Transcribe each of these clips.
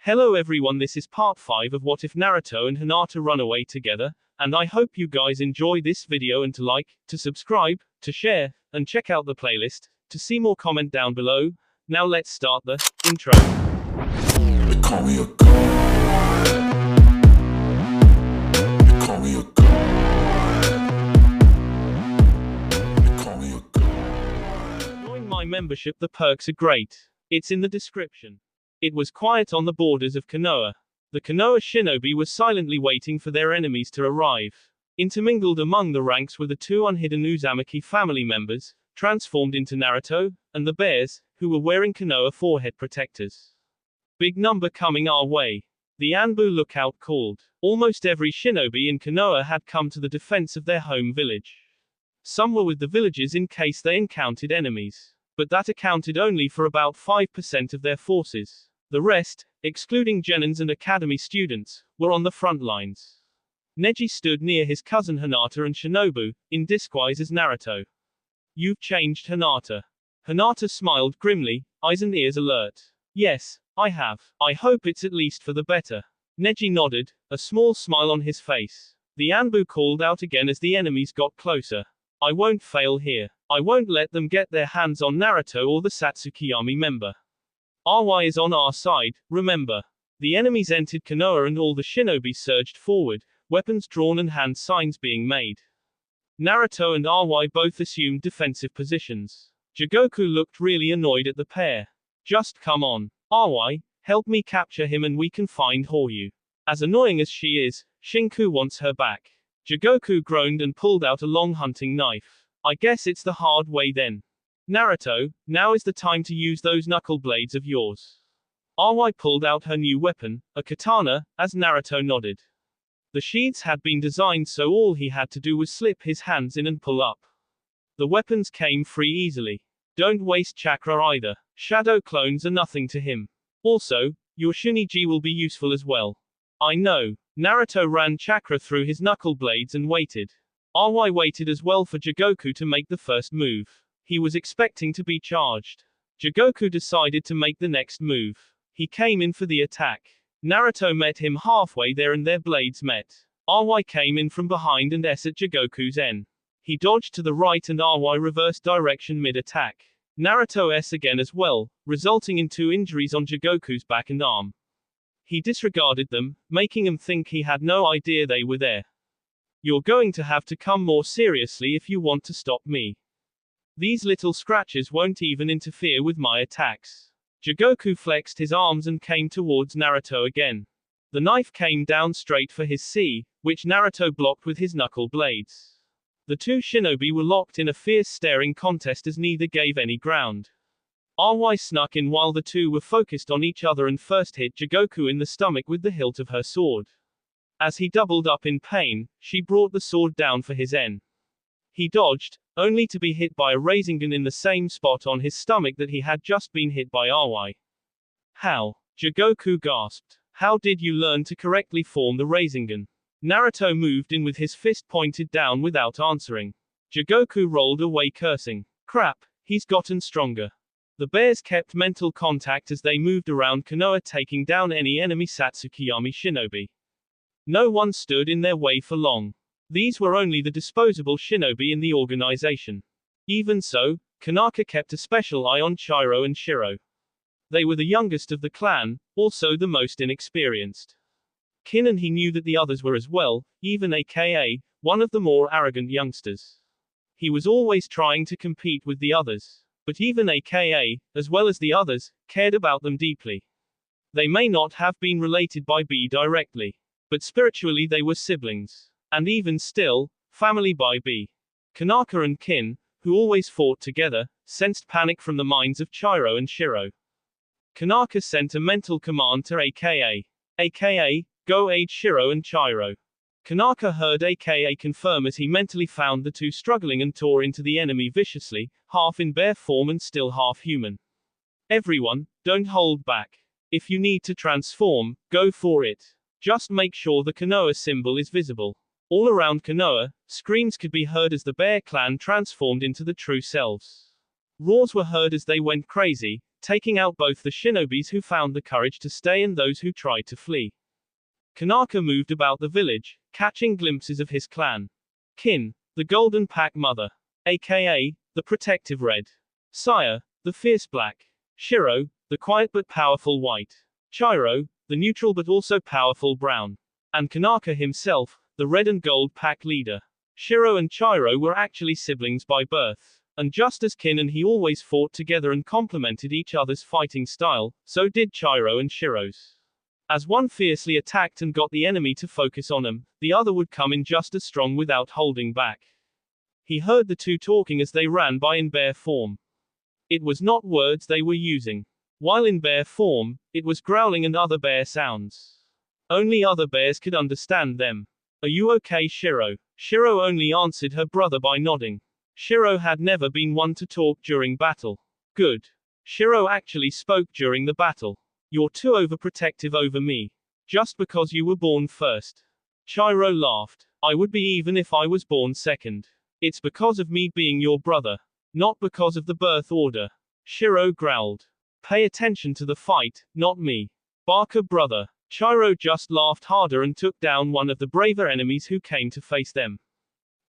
Hello everyone, this is part 5 of What If Naruto and Hinata Run Away Together, and I hope you guys enjoy this video and to like, to subscribe, to share, and check out the playlist, to see more comment down below. Now let's start the intro. They call me a god. They call me a god. They call me a god. Join my membership, the perks are great. It's in the description. It was quiet on the borders of Konoha. The Konoha shinobi were silently waiting for their enemies to arrive. Intermingled among the ranks were the two unhidden Uzumaki family members, transformed into Naruto, and the bears, who were wearing Konoha forehead protectors. Big number coming our way. The Anbu lookout called. Almost every shinobi in Konoha had come to the defense of their home village. Some were with the villagers in case they encountered enemies. But that accounted only for about 5% of their forces. The rest, excluding Genins and academy students, were on the front lines. Neji stood near his cousin Hinata and Shinobu, in disguise as Naruto. You've changed, Hinata. Hinata smiled grimly, eyes and ears alert. Yes, I have. I hope it's at least for the better. Neji nodded, a small smile on his face. The Anbu called out again as the enemies got closer. I won't fail here. I won't let them get their hands on Naruto or the Satsukiyami member. RY is on our side, remember. The enemies entered Konoha and all the shinobi surged forward, weapons drawn and hand signs being made. Naruto and RY both assumed defensive positions. Jigoku looked really annoyed at the pair. Just come on. RY, help me capture him and we can find Horyu. As annoying as she is, Shinku wants her back. Jigoku groaned and pulled out a long hunting knife. I guess it's the hard way then. Naruto, now is the time to use those knuckle blades of yours. RY pulled out her new weapon, a katana, as Naruto nodded. The sheaths had been designed so all he had to do was slip his hands in and pull up. The weapons came free easily. Don't waste chakra either. Shadow clones are nothing to him. Also, your shuniji will be useful as well. I know. Naruto ran chakra through his knuckle blades and waited. RY waited as well for Jigoku to make the first move. He was expecting to be charged. Jigoku decided to make the next move. He came in for the attack. Naruto met him halfway there and their blades met. RY came in from behind and S at Jigoku's N. He dodged to the right and RY reversed direction mid-attack. Naruto S again as well, resulting in 2 injuries on Jigoku's back and arm. He disregarded them, making him think he had no idea they were there. You're going to have to come more seriously if you want to stop me. These little scratches won't even interfere with my attacks. Jigoku flexed his arms and came towards Naruto again. The knife came down straight for his C, which Naruto blocked with his knuckle blades. The two shinobi were locked in a fierce staring contest as neither gave any ground. RY snuck in while the two were focused on each other and first hit Jigoku in the stomach with the hilt of her sword. As he doubled up in pain, she brought the sword down for his N. He dodged, only to be hit by a Rasengan in the same spot on his stomach that he had just been hit by RY. How? Jigoku gasped. How did you learn to correctly form the Rasengan? Naruto moved in with his fist pointed down without answering. Jigoku rolled away cursing. Crap, he's gotten stronger. The bears kept mental contact as they moved around Konoha taking down any enemy Satsukiyami shinobi. No one stood in their way for long. These were only the disposable shinobi in the organization. Even so, Kanaka kept a special eye on Chiro and Shiro. They were the youngest of the clan, also the most inexperienced. Kin and he knew that the others were as well, even aka, one of the more arrogant youngsters. He was always trying to compete with the others. But even aka, as well as the others, cared about them deeply. They may not have been related by B directly. But spiritually they were siblings. And even still, family by B. Kanaka and Kin, who always fought together, sensed panic from the minds of Chiro and Shiro. Kanaka sent a mental command to aka, go aid Shiro and Chiro. Kanaka heard aka confirm as he mentally found the two struggling and tore into the enemy viciously, half in bear form and still half human. Everyone, don't hold back. If you need to transform, go for it. Just make sure the Konoha symbol is visible. All around Konoha, screams could be heard as the bear clan transformed into the true selves. Roars were heard as they went crazy, taking out both the shinobis who found the courage to stay and those who tried to flee. Kanaka moved about the village, catching glimpses of his clan. Kin, the Golden Pack Mother, aka, the Protective Red. Sire, the Fierce Black. Shiro, the quiet but powerful White. Chiro, the neutral but also powerful Brown. And Kanaka himself, the Red and Gold Pack leader. Shiro and Chiro were actually siblings by birth. And just as Kin and he always fought together and complemented each other's fighting style, so did Chiro and Shiro's. As one fiercely attacked and got the enemy to focus on him, the other would come in just as strong without holding back. He heard the two talking as they ran by in bear form. It was not words they were using. While in bear form, it was growling and other bear sounds. Only other bears could understand them. Are you okay, Shiro? Shiro only answered her brother by nodding. Shiro had never been one to talk during battle. Good. Shiro actually spoke during the battle. You're too overprotective over me. Just because you were born first. Chiro laughed. I would be even if I was born second. It's because of me being your brother. Not because of the birth order. Shiro growled. Pay attention to the fight, not me. Barker brother. Chiro just laughed harder and took down one of the braver enemies who came to face them.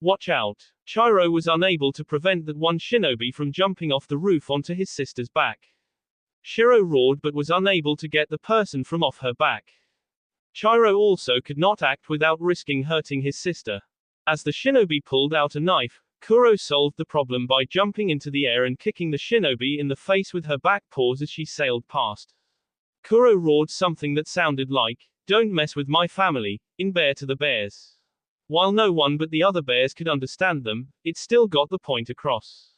Watch out. Chiro was unable to prevent that one shinobi from jumping off the roof onto his sister's back. Shiro roared but was unable to get the person from off her back. Chiro also could not act without risking hurting his sister. As the shinobi pulled out a knife, Kuro solved the problem by jumping into the air and kicking the shinobi in the face with her back paws as she sailed past. Kuro roared something that sounded like, "Don't mess with my family," in Bear to the bears. While no one but the other bears could understand them, it still got the point across.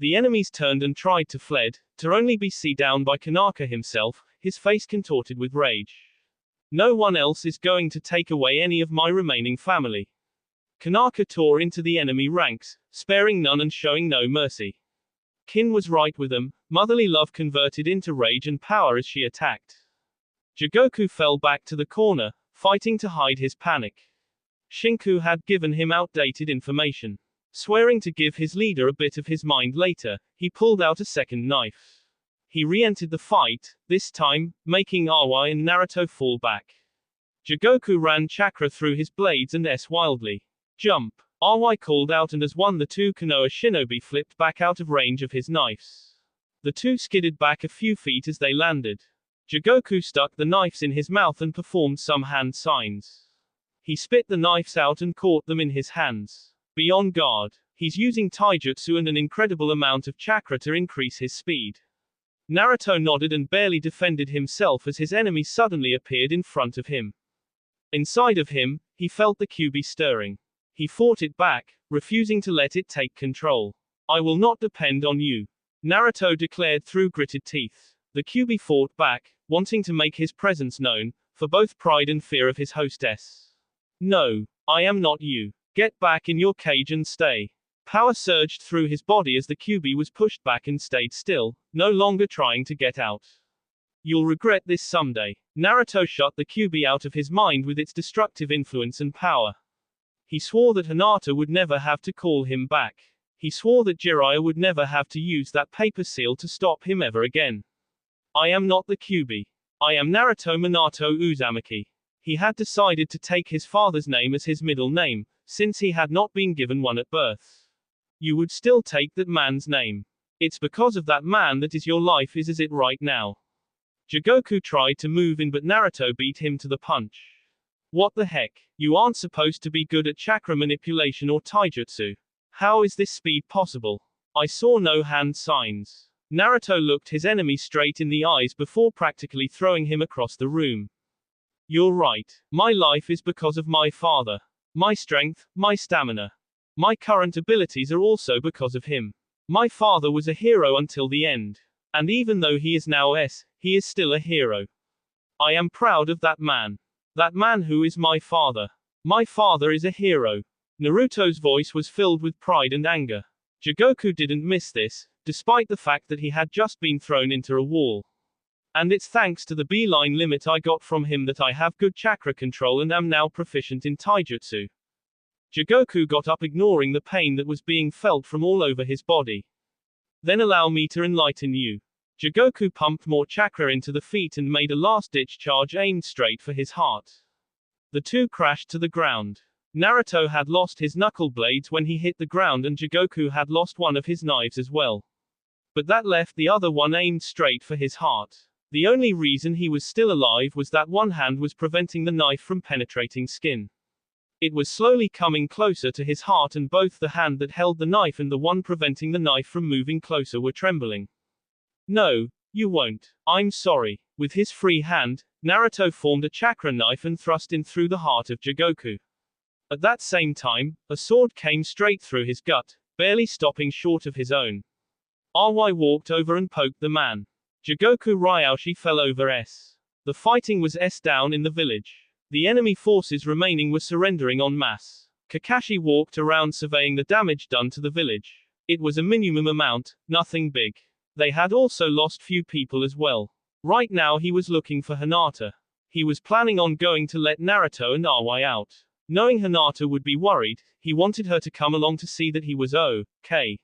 The enemies turned and tried to fled, to only be seen down by Kanaka himself, his face contorted with rage. No one else is going to take away any of my remaining family. Kanaka tore into the enemy ranks, sparing none and showing no mercy. Kin was right with them, motherly love converted into rage and power as she attacked. Jigoku fell back to the corner, fighting to hide his panic. Shinku had given him outdated information. Swearing to give his leader a bit of his mind later, he pulled out a second knife. He re-entered the fight, this time, making Aoi and Naruto fall back. Jigoku ran chakra through his blades and wildly. Jump! Aoi called out and as one the two Konoha shinobi flipped back out of range of his knives. The two skidded back a few feet as they landed. Jigoku stuck the knives in his mouth and performed some hand signs. He spit the knives out and caught them in his hands. Be on guard. He's using taijutsu and an incredible amount of chakra to increase his speed. Naruto nodded and barely defended himself as his enemy suddenly appeared in front of him. Inside of him, he felt the Kyuubi stirring. He fought it back, refusing to let it take control. I will not depend on you. Naruto declared through gritted teeth. The Kyuubi fought back, wanting to make his presence known, for both pride and fear of his hostess. No, I am not you. Get back in your cage and stay. Power surged through his body as the Kyuubi was pushed back and stayed still, no longer trying to get out. You'll regret this someday. Naruto shut the Kyuubi out of his mind with its destructive influence and power. He swore that Hinata would never have to call him back. He swore that Jiraiya would never have to use that paper seal to stop him ever again. I am not the Kyuubi. I am Naruto Minato Uzumaki. He had decided to take his father's name as his middle name, since he had not been given one at birth. You would still take that man's name. It's because of that man that is your life is as it right now. Jigoku tried to move in but Naruto beat him to the punch. What the heck? You aren't supposed to be good at chakra manipulation or taijutsu. How is this speed possible? I saw no hand signs. Naruto looked his enemy straight in the eyes before practically throwing him across the room. You're right. My life is because of my father. My strength, my stamina. My current abilities are also because of him. My father was a hero until the end. And even though he is now he is still a hero. I am proud of that man. That man who is my father. My father is a hero. Naruto's voice was filled with pride and anger. Jigoku didn't miss this, despite the fact that he had just been thrown into a wall. And it's thanks to the beeline limit I got from him that I have good chakra control and am now proficient in taijutsu. Jigoku got up ignoring the pain that was being felt from all over his body. Then allow me to enlighten you. Jigoku pumped more chakra into the feet and made a last-ditch charge aimed straight for his heart. The two crashed to the ground. Naruto had lost his knuckle blades when he hit the ground, and Jigoku had lost one of his knives as well. But that left the other one aimed straight for his heart. The only reason he was still alive was that one hand was preventing the knife from penetrating skin. It was slowly coming closer to his heart, and both the hand that held the knife and the one preventing the knife from moving closer were trembling. No, you won't. I'm sorry. With his free hand, Naruto formed a chakra knife and thrust in through the heart of Jigoku. At that same time, a sword came straight through his gut, barely stopping short of his own. RY walked over and poked the man. Jigoku Ryoshi fell over S. The fighting was S down in the village. The enemy forces remaining were surrendering en masse. Kakashi walked around surveying the damage done to the village. It was a minimum amount, nothing big. They had also lost few people as well. Right now he was looking for Hinata. He was planning on going to let Naruto and RY out. Knowing Hinata would be worried, he wanted her to come along to see that he was okay.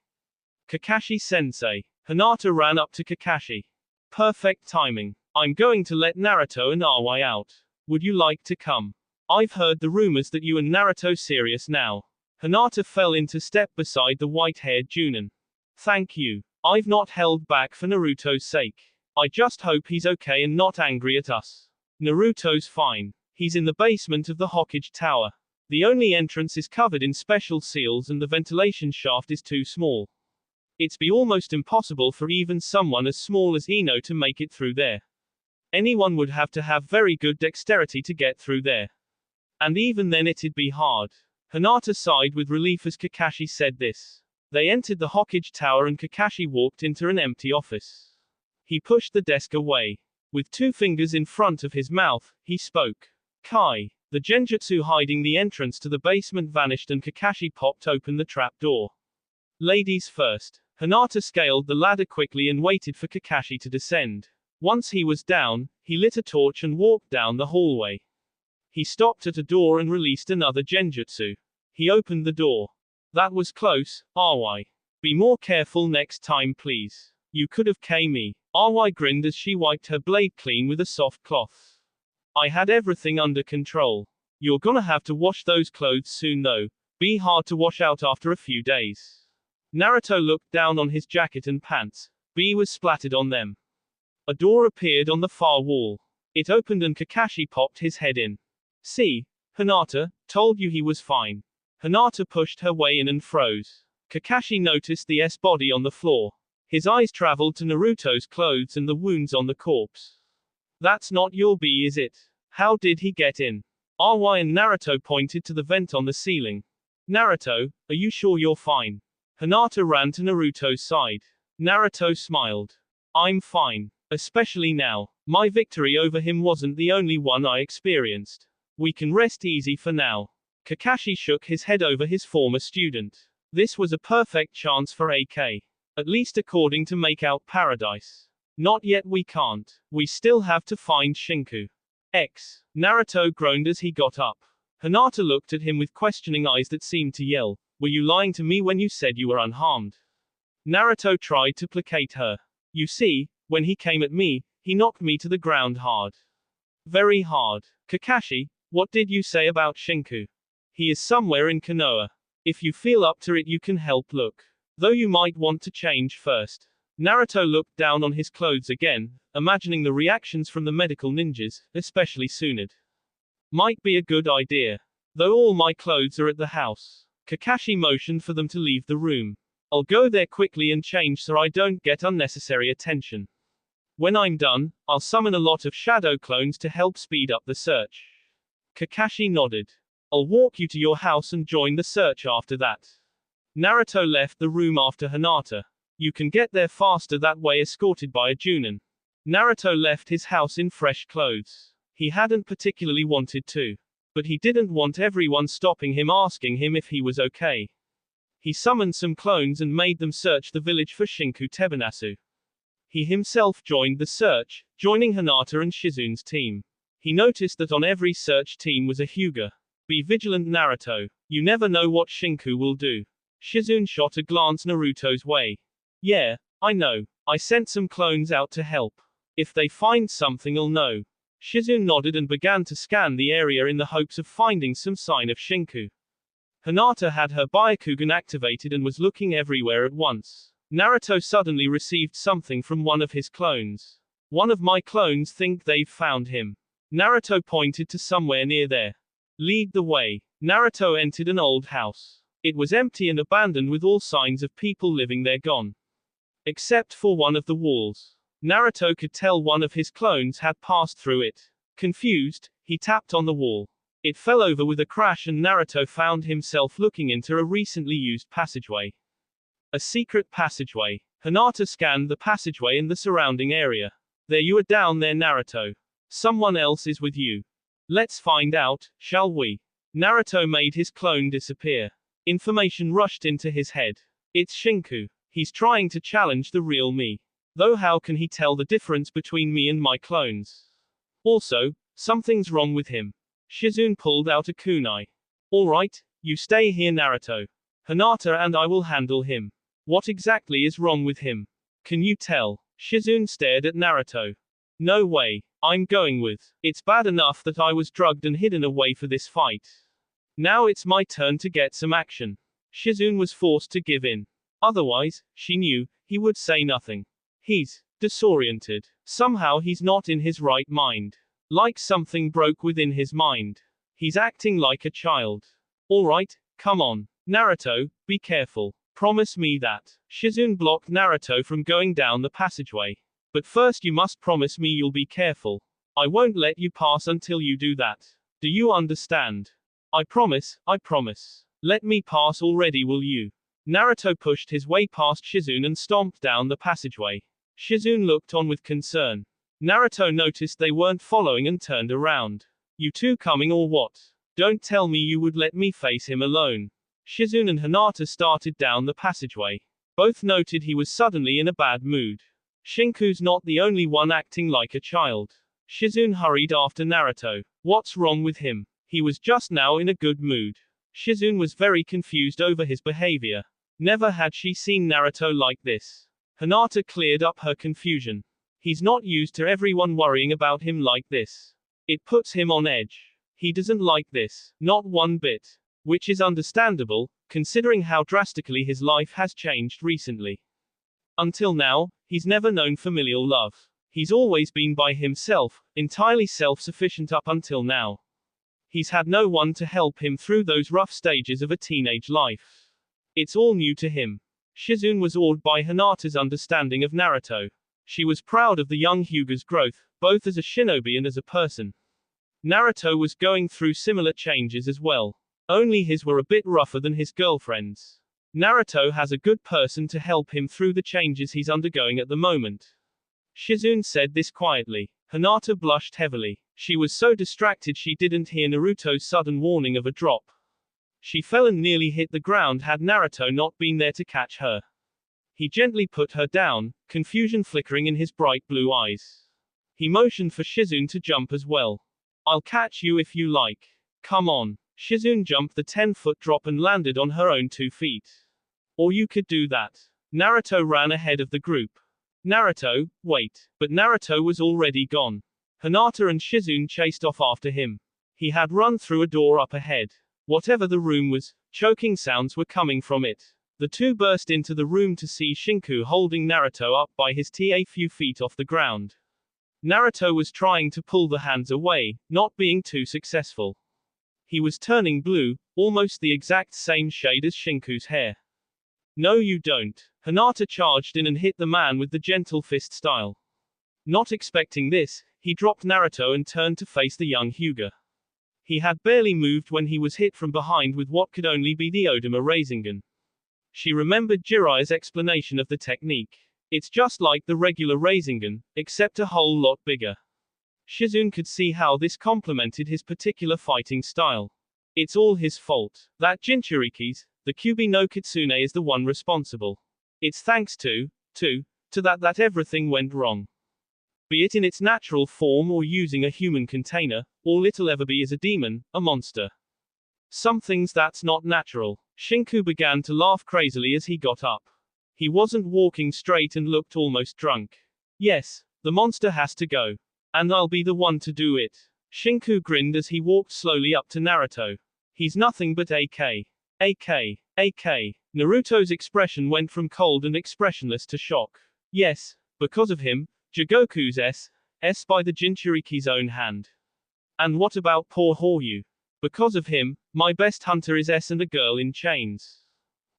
Kakashi-sensei. Hinata ran up to Kakashi. Perfect timing. I'm going to let Naruto and RY out. Would you like to come? I've heard the rumors that you and Naruto serious now. Hinata fell into step beside the white-haired Junin. Thank you. I've not held back for Naruto's sake. I just hope he's okay and not angry at us. Naruto's fine. He's in the basement of the Hokage Tower. The only entrance is covered in special seals and the ventilation shaft is too small. It'd be almost impossible for even someone as small as Ino to make it through there. Anyone would have to have very good dexterity to get through there. And even then it'd be hard. Hinata sighed with relief as Kakashi said this. They entered the Hokage Tower and Kakashi walked into an empty office. He pushed the desk away. With two fingers in front of his mouth, he spoke. Kai. The genjutsu hiding the entrance to the basement vanished and Kakashi popped open the trap door. Ladies first. Hinata scaled the ladder quickly and waited for Kakashi to descend. Once he was down, he lit a torch and walked down the hallway. He stopped at a door and released another genjutsu. He opened the door. That was close, RY. Be more careful next time please. You could have me. RY grinned as she wiped her blade clean with a soft cloth. I had everything under control. You're gonna have to wash those clothes soon though. Be hard to wash out after a few days. Naruto looked down on his jacket and pants. B was splattered on them. A door appeared on the far wall. It opened and Kakashi popped his head in. See? Hinata, told you he was fine. Hinata pushed her way in and froze. Kakashi noticed the S body on the floor. His eyes traveled to Naruto's clothes and the wounds on the corpse. That's not your B, is it? How did he get in? RY and Naruto pointed to the vent on the ceiling. Naruto, are you sure you're fine? Hinata ran to Naruto's side. Naruto smiled. I'm fine. Especially now. My victory over him wasn't the only one I experienced. We can rest easy for now. Kakashi shook his head over his former student. This was a perfect chance for AK. At least according to Make Out Paradise. Not yet, we can't. We still have to find Shinku. X. Naruto groaned as he got up. Hinata looked at him with questioning eyes that seemed to yell, were you lying to me when you said you were unharmed? Naruto tried to placate her. You see, when he came at me, he knocked me to the ground hard. Very hard. Kakashi, what did you say about Shinku? He is somewhere in Konoha. If you feel up to it you can help look. Though you might want to change first. Naruto looked down on his clothes again, imagining the reactions from the medical ninjas, especially Tsunade. Might be a good idea. Though all my clothes are at the house. Kakashi motioned for them to leave the room. I'll go there quickly and change so I don't get unnecessary attention. When I'm done, I'll summon a lot of shadow clones to help speed up the search. Kakashi nodded. I'll walk you to your house and join the search after that. Naruto left the room after Hinata. You can get there faster that way escorted by a Junin. Naruto left his house in fresh clothes. He hadn't particularly wanted to. But he didn't want everyone stopping him asking him if he was okay. He summoned some clones and made them search the village for Shinku Tebanasu. He himself joined the search, joining Hinata and Shizun's team. He noticed that on every search team was a Hyuga. Be vigilant, Naruto. You never know what Shinku will do. Shizun shot a glance Naruto's way. Yeah, I know. I sent some clones out to help. If they find something, I'll know. Shizune nodded and began to scan the area in the hopes of finding some sign of Shinku. Hinata had her Byakugan activated and was looking everywhere at once. Naruto suddenly received something from one of his clones. One of my clones think they've found him. Naruto pointed to somewhere near there. Lead the way. Naruto entered an old house. It was empty and abandoned with all signs of people living there gone. Except for one of the walls. Naruto could tell one of his clones had passed through it. Confused, he tapped on the wall. It fell over with a crash and Naruto found himself looking into a recently used passageway. A secret passageway. Hinata scanned the passageway and the surrounding area. There you are down there, Naruto. Someone else is with you. Let's find out, shall we? Naruto made his clone disappear. Information rushed into his head. It's Shinku. He's trying to challenge the real me. Though how can he tell the difference between me and my clones? Also, something's wrong with him. Shizune pulled out a kunai. Alright, you stay here, Naruto. Hinata and I will handle him. What exactly is wrong with him? Can you tell? Shizune stared at Naruto. No way. I'm going with. It's bad enough that I was drugged and hidden away for this fight. Now it's my turn to get some action. Shizune was forced to give in. Otherwise, she knew, he would say nothing. He's disoriented. Somehow he's not in his right mind. Like something broke within his mind. He's acting like a child. Alright, come on. Naruto, be careful. Promise me that. Shizune blocked Naruto from going down the passageway. But first you must promise me you'll be careful. I won't let you pass until you do that. Do you understand? I promise, I promise. Let me pass already, will you? Naruto pushed his way past Shizune and stomped down the passageway. Shizune looked on with concern. Naruto noticed they weren't following and turned around. You two coming or what? Don't tell me you would let me face him alone. Shizune and Hinata started down the passageway. Both noted he was suddenly in a bad mood. Shinku's not the only one acting like a child. Shizune hurried after Naruto. What's wrong with him? He was just now in a good mood. Shizune was very confused over his behavior. Never had she seen Naruto like this. Hinata cleared up her confusion. He's not used to everyone worrying about him like this. It puts him on edge. He doesn't like this, not one bit. Which is understandable, considering how drastically his life has changed recently. Until now, he's never known familial love. He's always been by himself, entirely self-sufficient up until now. He's had no one to help him through those rough stages of a teenage life. It's all new to him. Shizune was awed by Hinata's understanding of Naruto. She was proud of the young Hyuga's growth, both as a shinobi and as a person. Naruto was going through similar changes as well. Only his were a bit rougher than his girlfriend's. Naruto has a good person to help him through the changes he's undergoing at the moment. Shizune said this quietly. Hinata blushed heavily. She was so distracted she didn't hear Naruto's sudden warning of a drop. She fell and nearly hit the ground had Naruto not been there to catch her. He gently put her down, confusion flickering in his bright blue eyes. He motioned for Shizune to jump as well. I'll catch you if you like. Come on. Shizune jumped the 10-foot drop and landed on her own 2 feet. Or you could do that. Naruto ran ahead of the group. Naruto, wait. But Naruto was already gone. Hinata and Shizune chased off after him. He had run through a door up ahead. Whatever the room was, choking sounds were coming from it. The two burst into the room to see Shinku holding Naruto up by his tail a few feet off the ground. Naruto was trying to pull the hands away, not being too successful. He was turning blue, almost the exact same shade as Shinku's hair. No you don't. Hinata charged in and hit the man with the gentle fist style. Not expecting this, he dropped Naruto and turned to face the young Hyuga. He had barely moved when he was hit from behind with what could only be the Odama Rasengan. She remembered Jiraiya's explanation of the technique. It's just like the regular Rasengan, except a whole lot bigger. Shizune could see how this complemented his particular fighting style. It's all his fault. That Jinchuriki's, the Kyubi no Kitsune is the one responsible. It's thanks to that everything went wrong. Be it in its natural form or using a human container, all it'll ever be is a demon, a monster. Some things that's not natural. Shinku began to laugh crazily as he got up. He wasn't walking straight and looked almost drunk. Yes, the monster has to go. And I'll be the one to do it. Shinku grinned as he walked slowly up to Naruto. He's nothing but AK. AK. Naruto's expression went from cold and expressionless to shock. Yes, because of him, Jigoku's S by the Jinchuriki's own hand. And what about poor Horyu? Because of him, my best hunter is S and a girl in chains.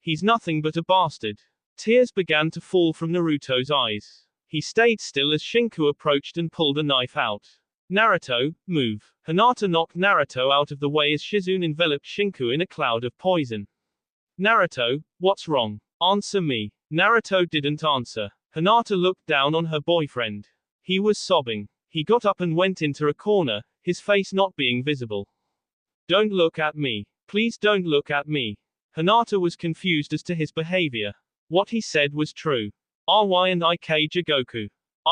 He's nothing but a bastard. Tears began to fall from Naruto's eyes. He stayed still as Shinku approached and pulled a knife out. Naruto, move. Hinata knocked Naruto out of the way as Shizune enveloped Shinku in a cloud of poison. Naruto, what's wrong? Answer me. Naruto didn't answer. Hinata looked down on her boyfriend. He was sobbing. He got up and went into a corner, his face not being visible. Don't look at me. Please don't look at me. Hinata was confused as to his behavior. What he said was true. RY and IK Jigoku.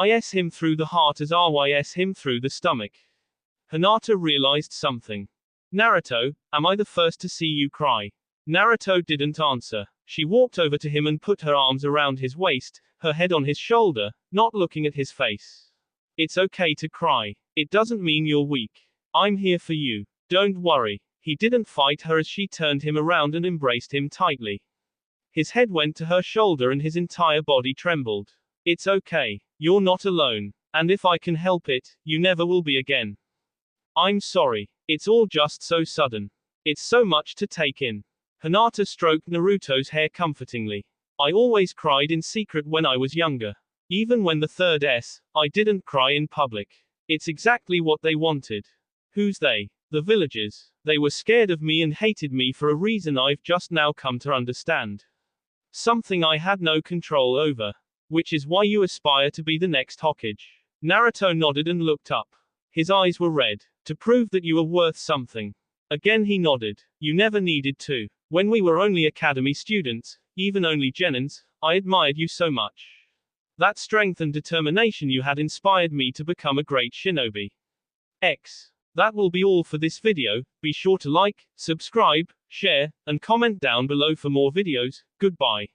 IS him through the heart as RYS him through the stomach. Hinata realized something. Naruto, am I the first to see you cry? Naruto didn't answer. She walked over to him and put her arms around his waist, her head on his shoulder, not looking at his face. It's okay to cry. It doesn't mean you're weak. I'm here for you. Don't worry. He didn't fight her as she turned him around and embraced him tightly. His head went to her shoulder and his entire body trembled. It's okay. You're not alone. And if I can help it, you never will be again. I'm sorry. It's all just so sudden. It's so much to take in. Hinata stroked Naruto's hair comfortingly. I always cried in secret when I was younger. Even when the third I didn't cry in public. It's exactly what they wanted. Who's they? The villagers. They were scared of me and hated me for a reason I've just now come to understand. Something I had no control over. Which is why you aspire to be the next Hokage. Naruto nodded and looked up. His eyes were red. To prove that you were worth something. Again he nodded. You never needed to. When we were only academy students, even only genins, I admired you so much. That strength and determination you had inspired me to become a great shinobi. That will be all for this video. Be sure to like, subscribe, share, and comment down below for more videos. Goodbye.